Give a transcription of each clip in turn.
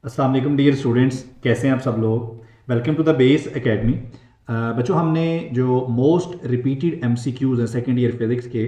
अस्सलाम वालेकुम dear students, कैसे हैं आप सब लोग। Welcome to the Base Academy. बच्चों, हमने जो मोस्ट रिपीटेड एमसीक्यूज़ हैं सेकेंड ईयर फिज़िक्स के,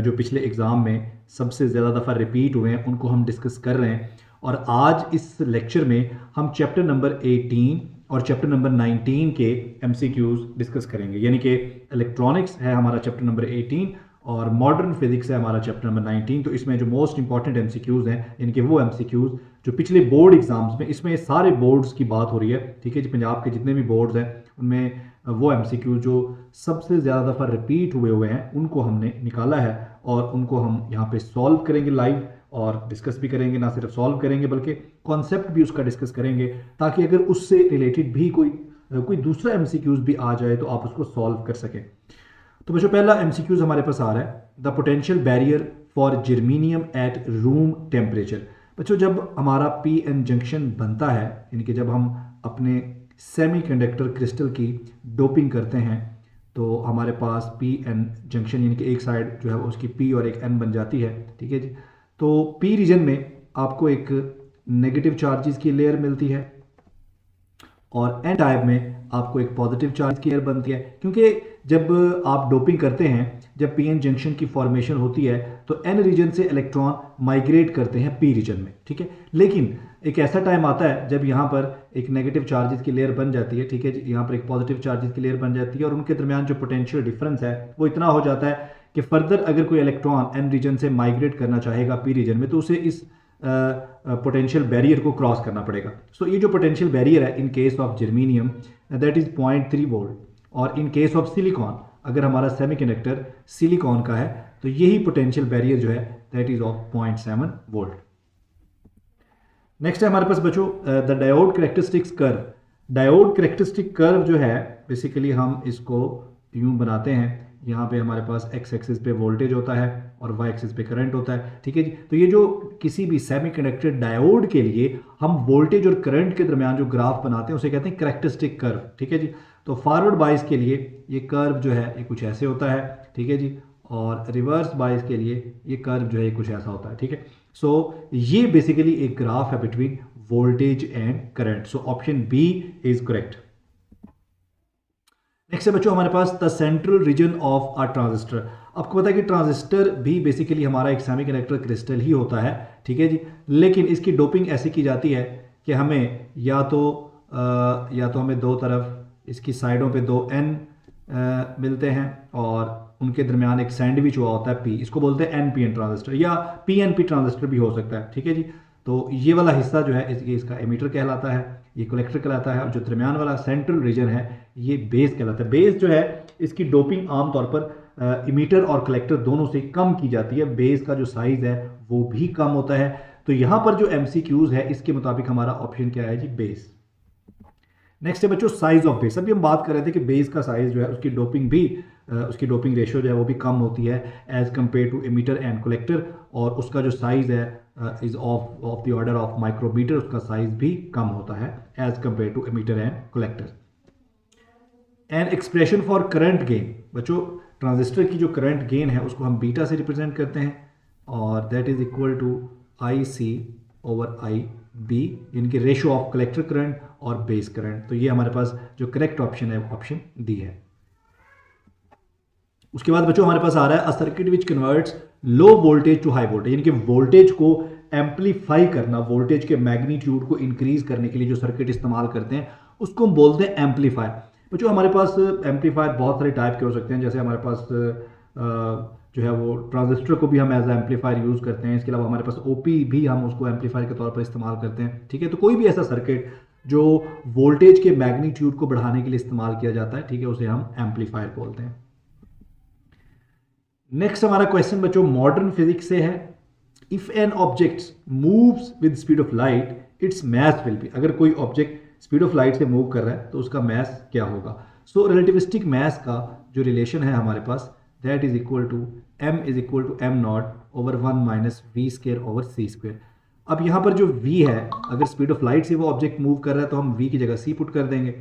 जो पिछले एग्ज़ाम में सबसे ज़्यादा दफ़ा रिपीट हुए हैं उनको हम डिस्कस कर रहे हैं। और आज इस लेक्चर में हम चैप्टर नंबर 18 और चैप्टर नंबर 19 के एमसीक्यूज़ डिस्कस करेंगे। यानी कि इलेक्ट्रॉनिक्स है हमारा चैप्टर नंबर 18 और मॉडर्न फिजिक्स है हमारा चैप्टर नंबर 19। तो इसमें जो मोस्ट इंपॉर्टेंट एमसीक्यूज़ हैं, यानी कि वो एमसीक्यूज़ जो पिछले बोर्ड एग्जाम्स में, इसमें सारे बोर्ड्स की बात हो रही है, ठीक है जी। पंजाब के जितने भी बोर्ड्स हैं उनमें वो एमसीक्यू जो सबसे ज़्यादा दफ़ा रिपीट हुए हैं उनको हमने निकाला है और उनको हम यहाँ पे सॉल्व करेंगे लाइव और डिस्कस भी करेंगे। ना सिर्फ सॉल्व करेंगे बल्कि कॉन्सेप्ट भी उसका डिस्कस करेंगे, ताकि अगर उससे रिलेटेड भी कोई दूसरा एमसीक्यूज भी आ जाए तो आप उसको सॉल्व कर सकें। तो बच्चों, पहला एमसीक्यूज हमारे पास आ रहा है, the potential barrier for germanium at room temperature. बच्चों, जब हमारा पी एन जंक्शन बनता है, यानी कि जब हम अपने सेमीकंडक्टर क्रिस्टल की डोपिंग करते हैं, तो हमारे पास पी एन जंक्शन यानी कि एक साइड जो है उसकी पी और एक एन बन जाती है, ठीक है जी। तो पी रीजन में आपको एक नेगेटिव चार्जेस की लेयर मिलती है और एन टाइप में आपको एक पॉजिटिव चार्ज की लेयर बनती है, क्योंकि जब आप डोपिंग करते हैं, जब पी एन जंक्शन की फॉर्मेशन होती है तो एन रीजन से इलेक्ट्रॉन माइग्रेट करते हैं पी रीजन में, ठीक है। लेकिन एक ऐसा टाइम आता है जब यहाँ पर एक नेगेटिव चार्जेस की लेयर बन जाती है, ठीक है, यहाँ पर एक पॉजिटिव चार्जेस की लेयर बन जाती है और उनके दरमियान जो पोटेंशियल डिफरेंस है वो इतना हो जाता है कि फर्दर अगर कोई इलेक्ट्रॉन एन रीजन से माइग्रेट करना चाहेगा पी रीजन में तो उसे इस पोटेंशियल बैरियर को क्रॉस करना पड़ेगा। सो ये जो पोटेंशियल बैरियर है in case of germanium that is 0.3 volt, और इन केस ऑफ सिलिकॉन, अगर हमारा सेमीकंडक्टर सिलिकॉन का है तो यही पोटेंशियल बैरियर जो है that is of 0.7 volt. Next है हमारे पास बच्चों the diode characteristics curve. Diode characteristic curve जो है बेसिकली हम इसको यूं बनाते हैं, यहाँ पे हमारे पास एक्स एक्सिस पे वोल्टेज होता है और वाई एक्सिस पे करंट होता है, ठीक है जी। तो ये जो किसी भी सेमीकंडक्टर डायोड के लिए हम वोल्टेज और करंट के दरमियान जो ग्राफ बनाते हैं उसे कहते हैं कैरेक्टरिस्टिक कर्व, ठीक है जी। तो फॉरवर्ड बाइस के लिए ये कर्व जो है ये कुछ ऐसे होता है, ठीक है जी, और रिवर्स बाइस के लिए ये कर्व जो है कुछ ऐसा होता है, ठीक है। सो ये बेसिकली एक ग्राफ है between voltage and current. So option B is correct. Next है बच्चों हमारे पास the central region of a transistor. आपको पता है कि ट्रांजिस्टर भी बेसिकली हमारा एक सेमीकंडक्टर क्रिस्टल ही होता है, ठीक है जी। लेकिन इसकी डोपिंग ऐसी की जाती है कि हमें या तो हमें दो तरफ इसकी साइडों पे दो एन मिलते हैं और उनके दरमियान एक सैंडविच हुआ होता है पी, इसको बोलते हैं एन पी एन ट्रांजिस्टर या पी एन पी ट्रांजिस्टर भी हो सकता है, ठीक है जी। तो ये वाला हिस्सा जो है इसका एमीटर कहलाता है, ये कलेक्टर कहलाता है, और जो दरमियान वाला सेंट्रल रीजन है ये बेस कहलाता है। बेस जो है इसकी डोपिंग आमतौर पर इमीटर और कलेक्टर दोनों से कम की जाती है, बेस का जो साइज है वो भी कम होता है। तो यहाँ पर जो एमसीक्यूज है इसके मुताबिक हमारा ऑप्शन क्या है जी, बेस। नेक्स्ट है बच्चों साइज ऑफ बेस। अभी हम बात कर रहे थे कि बेस का साइज जो है उसकी डोपिंग रेशियो जो है वो भी कम होती है as compare to emitter and collector, और उसका जो साइज है is of the order of micrometre, उसका साइज भी कम होता है as compare to emitter and collector. An expression for current gain. बच्चों, ट्रांजिस्टर की जो करंट गेन है उसको हम बीटा से रिप्रेजेंट करते हैं और that is equal to I C over I B, यानी कि रेशियो ऑफ कलेक्टर करंट और बेस करंट। तो ये हमारे पास जो करेक्ट ऑप्शन है ऑप्शन डी है। उसके बाद बच्चों हमारे पास आ रहा है a circuit which converts low voltage to high voltage, यानी कि वोल्टेज को एम्पलीफाई करना, वोल्टेज के मैग्नीट्यूड को इंक्रीज करने के लिए जो सर्किट इस्तेमाल करते हैं उसको हम बोलते हैं एम्पलीफायर। बच्चों, हमारे पास एम्पलीफायर बहुत सारे टाइप के हो सकते हैं, जैसे हमारे पास जो है वो ट्रांजिस्टर को भी हम एज एम्पलीफायर यूज़ करते हैं, इसके अलावा हमारे पास ओपी भी हम उसको एम्पलीफायर के तौर पर इस्तेमाल करते हैं, ठीक है। तो कोई भी ऐसा सर्किट जो वोल्टेज के मैग्नीट्यूड को बढ़ाने के लिए इस्तेमाल किया जाता है, ठीक है, उसे हम एम्पलीफायर बोलते हैं। नेक्स्ट हमारा क्वेश्चन बच्चों मॉडर्न फिजिक्स से है, if an object moves with speed of light its mass will be. अगर कोई ऑब्जेक्ट स्पीड ऑफ लाइट से मूव कर रहा है तो उसका मास क्या होगा। सो रिलेटिविस्टिक मास का जो रिलेशन है हमारे पास that is equal to m is equal to m not over 1 minus v square over c square. अब यहाँ पर जो v है, अगर स्पीड ऑफ लाइट से वो ऑब्जेक्ट मूव कर रहा है तो हम v की जगह c पुट कर देंगे।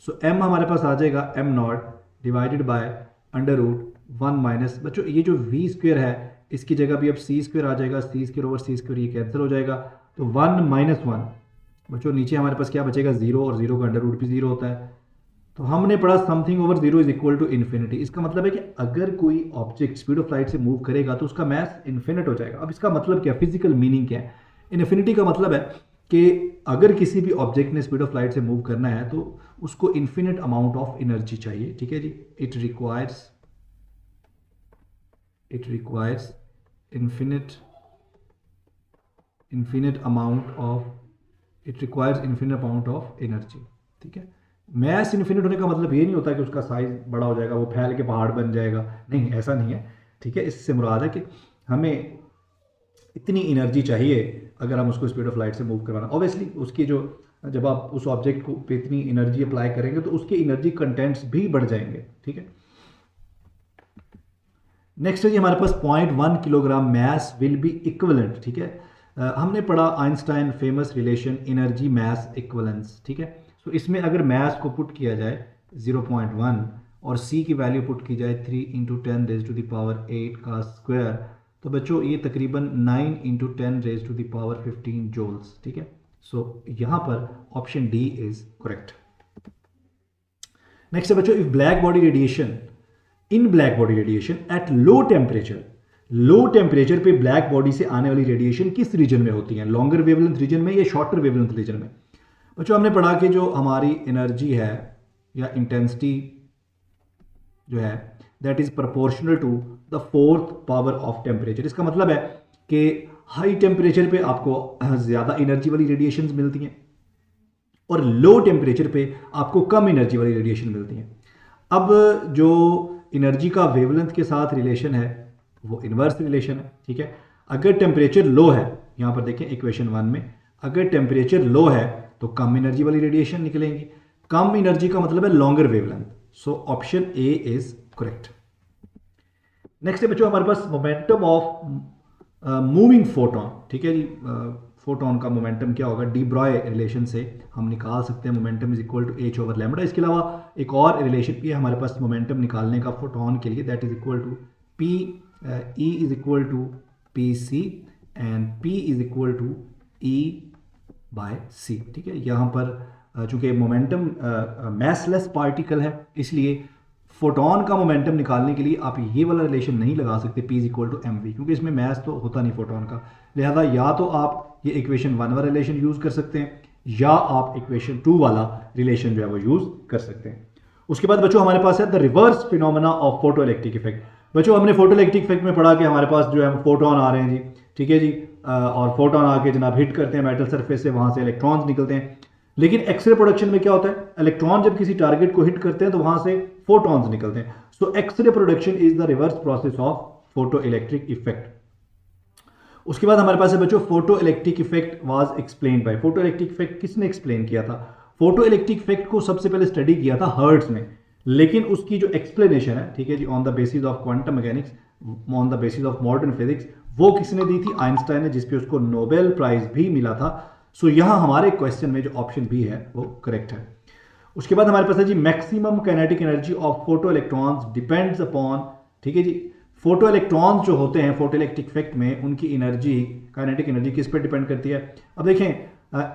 सो m हमारे पास आ जाएगा m not divided by under root 1 minus, बच्चों ये जो v स्क्र है इसकी जगह भी अब c स्क्र आ जाएगा, c square over c square ये कैंसिल हो जाएगा, तो 1 माइनस 1 बच्चों नीचे हमारे पास क्या बचेगा, जीरो, और जीरो का अंडर रूट भी जीरो होता है। तो हमने पढ़ा something over zero is equal to infinity. इसका मतलब है कि अगर कोई ऑब्जेक्ट स्पीड ऑफ लाइट से मूव करेगा तो उसका मास इन्फिनिट हो जाएगा। अब इसका मतलब क्या, फिजिकल मीनिंग क्या है? इन्फिनिटी का मतलब है कि अगर किसी भी ऑब्जेक्ट ने स्पीड ऑफ लाइट से मूव करना है तो उसको इन्फिनिट अमाउंट ऑफ एनर्जी चाहिए, ठीक है जी। It requires infinite amount of energy, ठीक है। मैस इन्फिनिट होने का मतलब ये नहीं होता कि उसका साइज बड़ा हो जाएगा, वो फैल के पहाड़ बन जाएगा, नहीं, ऐसा नहीं है, ठीक है। इससे मुराद है कि हमें इतनी एनर्जी चाहिए अगर हम उसको स्पीड ऑफ लाइट से मूव करवाना। ऑब्वियसली उसकी जो, जब आप उस ऑब्जेक्ट को पे इतनी एनर्जी अप्लाई करेंगे तो उसके एनर्जी कंटेंट्स भी बढ़ जाएंगे, ठीक है। नेक्स्ट है जी हमारे पास 0.1 kilogram mass will be equivalent, ठीक है। हमने पढ़ा Einstein famous relation energy mass equivalence, ठीक है। सो इसमें अगर मैस को पुट किया जाए 0.1 और सी की वैल्यू पुट की जाए 3 × 10⁻8 का स्क्वायर, तो बच्चों ये तकरीबन 9 × 10⁻15 जूल्स, ठीक है। सो यहाँ पर option D is correct. Next है बच्चों, if black body radiation at low temperature पे ब्लैक बॉडी से आने वाली रेडिएशन किस रीजन में होती है, लॉन्गर वेवलेंथ रीजन में या शॉर्टर वेवलेंथ रीजन में? बच्चों हमने पढ़ा कि जो हमारी एनर्जी है या इंटेंसिटी जो है that is proportional to the fourth power of temperature. इसका मतलब है कि हाई टेम्परेचर पे आपको ज्यादा एनर्जी वाली रेडिएशन मिलती हैं और लो टेम्परेचर पे आपको कम एनर्जी वाली रेडिएशन मिलती हैं। अब जो एनर्जी का वेवलेंथ के साथ रिलेशन है वो इन्वर्स रिलेशन है, ठीक है। अगर टेम्परेचर लो है, यहां पर देखें इक्वेशन 1 में, अगर टेम्परेचर लो है तो कम एनर्जी वाली रेडिएशन निकलेंगी। कम एनर्जी का मतलब है longer wavelength, so option A is correct. Next है बच्चों हमारे पास मोमेंटम ऑफ मूविंग फोटोन, ठीक है जी। फोटोन का मोमेंटम क्या होगा, डी ब्रॉय रिलेशन से हम निकाल सकते हैं momentum is equal to h over lambda. इसके अलावा एक और रिलेशन भी है हमारे पास मोमेंटम निकालने का फोटोन के लिए, that is equal to p E is equal to p c and p is equal to E by c, ठीक है। यहाँ पर चूंकि मोमेंटम मैसलेस पार्टिकल है इसलिए फोटोन का मोमेंटम निकालने के लिए आप ये वाला रिलेशन नहीं लगा सकते P is equal to m v, क्योंकि इसमें मैस तो होता नहीं फोटोन का। लिहाजा या तो आप ये इक्वेशन 1 वाला रिलेशन यूज कर सकते हैं या आप इक्वेशन 2 वाला रिलेशन जो है वो यूज कर सकते हैं। उसके बाद बच्चों हमारे पास है the reverse phenomena of photo electric effect. बच्चों हमने फोटो इलेक्ट्रिक इफेक्ट में पढ़ा कि हमारे पास जो है फोटोन आ रहे हैं जी, ठीक है जी, और फोटोन आके जनाब हिट करते हैं मेटल सरफेस से, वहां से इलेक्ट्रॉन्स निकलते हैं। लेकिन एक्सरे प्रोडक्शन में क्या होता है, इलेक्ट्रॉन जब किसी टारगेट को हिट करते हैं तो वहां से फोटॉन्स निकलते हैं। So x-ray production is the reverse process of photo electric effect. उसके बाद हमारे पास है बच्चों photo electric effect was explained by, photo electric effect किसने एक्सप्लेन किया था? फोटो इलेक्ट्रिक इफेक्ट को सबसे पहले स्टडी किया था हर्ट्ज ने, लेकिन उसकी जो एक्सप्लेनेशन है, ठीक है जी, on the basis of quantum mechanics, on the basis of modern physics, वो किसने दी थी? आइंस्टाइन ने, जिसपे उसको नोबेल प्राइज भी मिला था। सो यहां हमारे क्वेश्चन में जो ऑप्शन बी है वो करेक्ट है। उसके बाद हमारे पास है जी maximum kinetic energy of photo electrons depends upon, ठीक है जी, फोटो इलेक्ट्रॉन्स जो होते हैं फोटो इलेक्ट्रिक इफेक्ट में उनकी एनर्जी, काइनेटिक एनर्जी किस पर डिपेंड करती है? अब देखें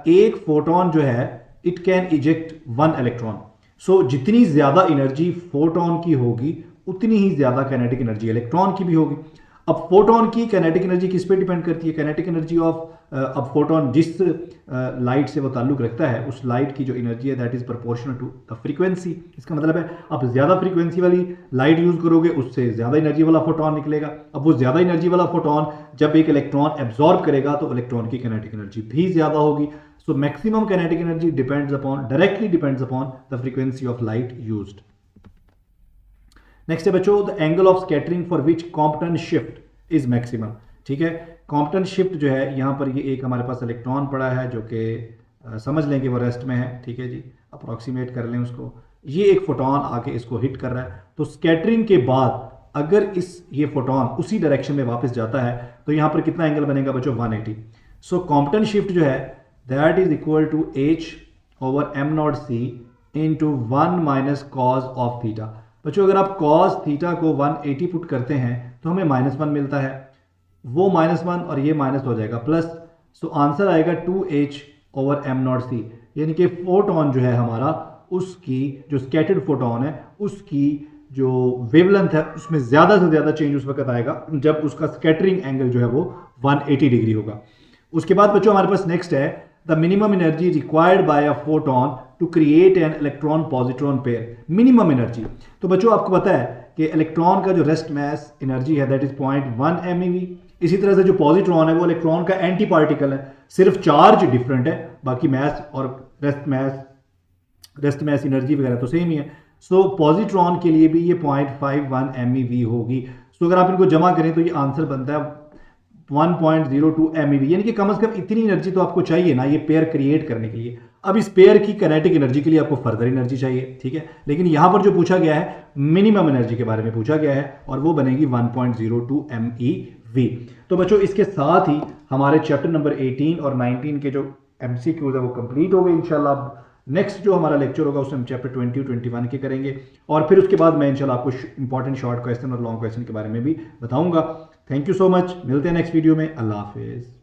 एक फोटोन जो है इट कैन इजेक्ट 1 इलेक्ट्रॉन। सो जितनी ज्यादा एनर्जी फोटोन की होगी उतनी ही ज्यादा काइनेटिक एनर्जी इलेक्ट्रॉन की भी होगी। अब फोटोन की काइनेटिक एनर्जी किस पे डिपेंड करती है? काइनेटिक एनर्जी ऑफ, अब फोटोन जिस लाइट से वो ताल्लुक रखता है उस लाइट की जो एनर्जी है that is proportional to the frequency. इसका मतलब है आप ज्यादा फ्रीक्वेंसी वाली लाइट यूज करोगे उससे ज्यादा एनर्जी वाला फोटोन निकलेगा। अब वो ज्यादा एनर्जी वाला फोटोन जब एक इलेक्ट्रॉन एब्जॉर्ब करेगा तो इलेक्ट्रॉन की काइनेटिक एनर्जी भी ज्यादा होगी। So maximum kinetic energy depends upon, directly depends upon the frequency of light used. Next है बच्चों the angle of scattering for which Compton shift is maximum, ठीक है। कॉम्पटन शिफ्ट जो है यहाँ पर ये एक हमारे पास इलेक्ट्रॉन पड़ा है जो कि समझ लें कि वो रेस्ट में है, ठीक है जी, अप्रॉक्सीमेट कर लें उसको। ये एक फोटोन आके इसको हिट कर रहा है, तो स्कैटरिंग के बाद अगर ये फोटोन उसी डायरेक्शन में वापस जाता है तो यहाँ पर कितना एंगल बनेगा बच्चों? 180। सो कॉम्पटन शिफ्ट जो है that is equal to h over m0 c into 1 minus cos of theta. बच्चों अगर आप कॉस थीटा को 180 पुट करते हैं तो हमें -1 मिलता है, वो -1 और ये माइनस हो जाएगा प्लस, सो आंसर आएगा 2h ओवर एम नॉट सी, यानी कि फोटोन जो है हमारा, उसकी जो स्कैटर्ड फोटोन है उसकी जो वेवलेंथ है उसमें ज़्यादा से ज़्यादा चेंज उस वक्त आएगा जब उसका स्कैटरिंग एंगल जो है वो 180 डिग्री होगा। उसके बाद बच्चों हमारे पास नेक्स्ट है the minimum energy required by a photon to create an electron positron pair. Minimum energy, तो बच्चों आपको पता है कि इलेक्ट्रॉन का जो रेस्ट मास एनर्जी है दैट इज 0.1 MeV। इसी तरह से जो पॉजिट्रॉन है वो इलेक्ट्रॉन का एंटी पार्टिकल है, सिर्फ चार्ज डिफरेंट है, बाकी मास और रेस्ट मास एनर्जी वगैरह तो सेम ही है। सो पॉजिट्रॉन के लिए भी ये 0.51 MeV होगी। सो अगर आप इनको जमा करें तो ये आंसर बनता है 1.02 MeV, यानी कि कम से कम इतनी एनर्जी तो आपको चाहिए ना ये पेयर क्रिएट करने के लिए। अब इस पेयर की काइनेटिक एनर्जी के लिए आपको फर्दर एनर्जी चाहिए, ठीक है, लेकिन यहां पर जो पूछा गया है मिनिमम एनर्जी के बारे में पूछा गया है और वो बनेगी 1.02 MeV। तो बच्चों इसके साथ ही हमारे चैप्टर नंबर 18 और 19 के जो MCQs है वो कंप्लीट हो गए। इंशाल्लाह नेक्स्ट जो हमारा लेक्चर होगा उसमें हम चैप्टर 20 और 21 के करेंगे और फिर उसके बाद मैं इंशाल्लाह आपको इंपॉर्टेंट शॉर्ट क्वेश्चन और लॉन्ग क्वेश्चन के बारे में भी बताऊंगा। थैंक यू सो मच, मिलते हैं नेक्स्ट वीडियो में। अल्लाह हाफिज़।